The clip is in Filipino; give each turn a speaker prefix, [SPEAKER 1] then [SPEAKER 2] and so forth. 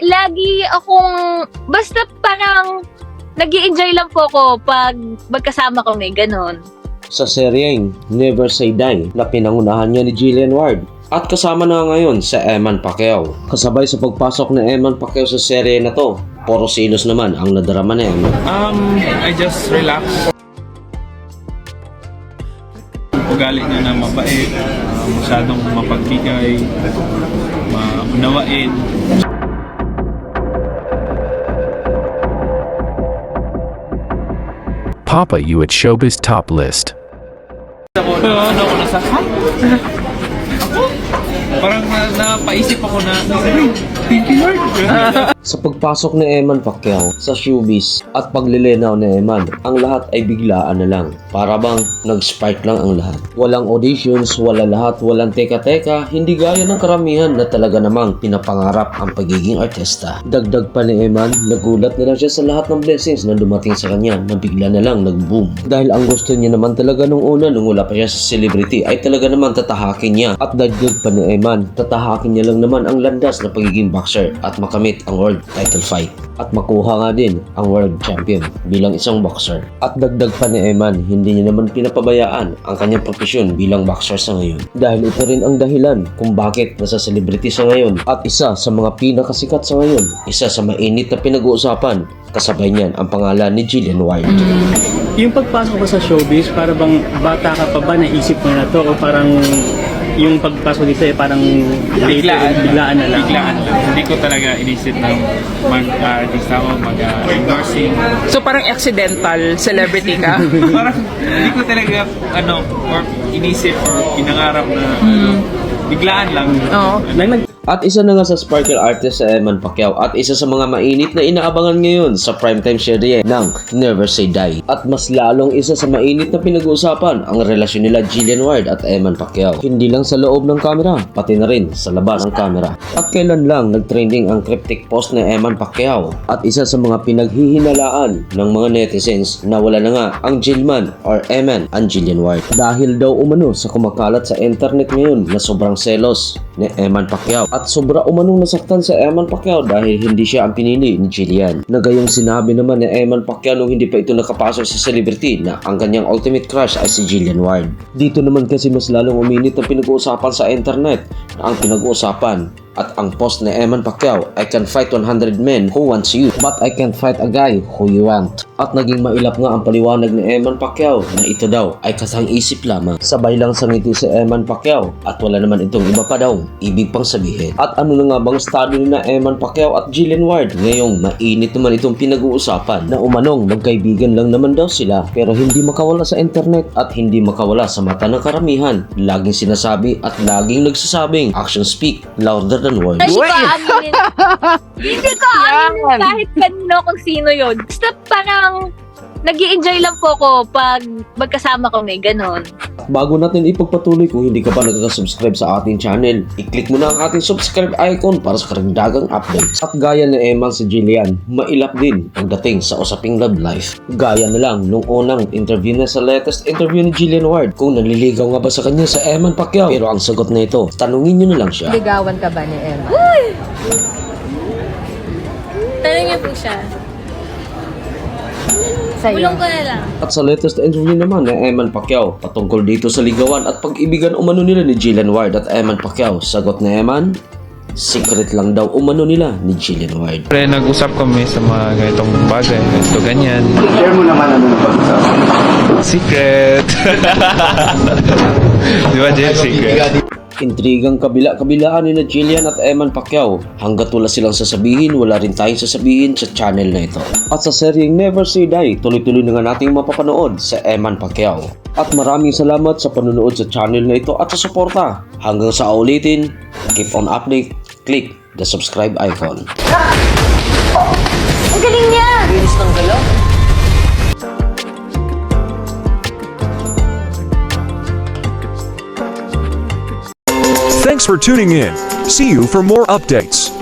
[SPEAKER 1] Lagi akong, basta parang nag-i-enjoy lang po ako pag magkasama kami, ganon.
[SPEAKER 2] Sa seryeng Never Say Die na pinangunahan niya ni Jillian Ward. At kasama na ngayon sa Eman Pacquiao. Kasabay sa pagpasok ni Eman Pacquiao sa serye na to, puro silos naman ang nadarama ni Eman.
[SPEAKER 3] I just relax. Ugali niya na mabait, masyadong mapagbigay, maunawain.
[SPEAKER 4] Papa you at Showbiz Top List.
[SPEAKER 3] Ako nasa parang napaisip ako na, thank you Lord.
[SPEAKER 2] Sa pagpasok ni Eman Pacquiao sa showbiz at paglilinaw ni Eman, ang lahat ay biglaan na lang. Para bang nag-spark lang ang lahat. Walang auditions, wala lahat, walang teka-teka, hindi gaya ng karamihan na talaga namang pinapangarap ang pagiging artista. Dagdag pa ni Eman, nagulat na lang siya sa lahat ng blessings na dumating sa kanya na bigla na lang nag-boom. Dahil ang gusto niya naman talaga nung una, nung wala pa siya sa celebrity, ay talaga naman tatahakin niya. At dagdag pa ni Eman, tatahakin niya lang naman ang landas na pagiging boxer at makamit ang world title fight at makuha nga din ang world champion bilang isang boxer. At dagdag pa ni Eman, hindi niya naman pinapabayaan ang kanyang profesyon bilang boxer sa ngayon. Dahil ito rin ang dahilan kung bakit nasa celebrity sa ngayon at isa sa mga pinakasikat sa ngayon, isa sa mainit na pinag-uusapan, kasabay niyan ang pangalan ni Jillian Ward.
[SPEAKER 5] Yung pagpasok ko sa showbiz, para bang bata ka pa ba, naisip mo na to o parang yung pagpasok dito parang biglaan na lang?
[SPEAKER 3] Biglaan lang. Hindi ko talaga inisip na mag-artista ako, mag-endorsing.
[SPEAKER 6] So parang accidental celebrity ka?
[SPEAKER 3] Parang hindi ko talaga or inisip or pinangarap na biglaan lang.
[SPEAKER 6] Oo.
[SPEAKER 2] At isa na nga sa sparkle artist sa Eman Pacquiao at isa sa mga mainit na inaabangan ngayon sa primetime serye ng Never Say Die. At mas lalong isa sa mainit na pinag-uusapan ang relasyon nila Jillian Ward at Eman Pacquiao. Hindi lang sa loob ng kamera, pati na rin sa labas ng kamera. At kailan lang nag-trending ang cryptic post ni Eman Pacquiao at isa sa mga pinaghihinalaan ng mga netizens na wala na nga ang Jillman or Eman ang Jillian Ward. Dahil daw umano sa kumakalat sa internet ngayon na sobrang selos ni Eman Pacquiao at sobra umanong nasaktan sa Eman Pacquiao dahil hindi siya ang pinili ni Jillian. Na gayong sinabi naman ni Eman Pacquiao nung hindi pa ito nakapasok sa celebrity na ang kanyang ultimate crush ay si Jillian Ward. Dito naman kasi mas lalong uminit ang pinag-uusapan sa internet na ang pinag-uusapan at ang post ni Eman Pacquiao, I can fight 100 men who wants you, but I can't fight a guy who you want. At naging mailap nga ang paliwanag ni Eman Pacquiao na ito daw ay kasang-isip lamang. Sabay lang sa ngiti si Eman Pacquiao at wala naman itong iba pa daw ibig pang sabihin. At ano na nga bang estado ni na Eman Pacquiao at Jillian Ward? Ngayong mainit naman itong pinag-uusapan na umanong magkaibigan lang naman daw sila pero hindi makawala sa internet at hindi makawala sa mata ng karamihan. Laging sinasabi at laging nagsasabing actions speak louder than words.
[SPEAKER 1] Hindi ko aminin. Hindi ko aminin kahit kanino kung sino yun. Basta parang nag-i-enjoy lang po ako pag magkasama kami, ganon.
[SPEAKER 2] Bago natin ipagpatuloy, kung hindi ka pa nagka-subscribe sa ating channel, i-click mo na ang ating subscribe icon para sa karagdagang updates. At gaya ni Eman si Jillian, mailap din ang dating sa usaping love life. Gaya na lang nung unang interview na sa latest interview ni Jillian Ward kung naliligaw nga ba sa kanya sa Eman Pacquiao. Pero ang sagot na ito, tanungin nyo na lang siya.
[SPEAKER 7] Ligawan ka ba ni Emma?
[SPEAKER 1] Tanong niyo po siya.
[SPEAKER 7] Sa'yo?
[SPEAKER 1] Bulong ko na lang.
[SPEAKER 2] At sa latest interview naman ni Eman Pacquiao patungkol dito sa ligawan at pag-ibigan umano nila ni Jillian Ward at Eman Pacquiao, sagot ni Eman, secret lang daw umano nila ni Jillian Ward.
[SPEAKER 3] Pre, nag-usap kami sa mga ganitong bagay, ganito ganyan.
[SPEAKER 8] Share mo naman ano na pag-usapan.
[SPEAKER 3] Secret! Di ba, Jay? Secret.
[SPEAKER 2] Intrigang kabila-kabilaan ni na Jillian at Eman Pacquiao. Hanggat wala silang sasabihin, wala rin tayong sasabihin sa channel na ito. At sa seryeng Never Say Die, tuloy-tuloy na nga nating mapapanood sa Eman Pacquiao. At maraming salamat sa panonood sa channel na ito at sa suporta. Hanggang sa ulitin, keep on update, click the subscribe icon.
[SPEAKER 1] Ang galing niya!
[SPEAKER 2] Bilis ng galaw.
[SPEAKER 4] Thanks for tuning in. See you for more updates.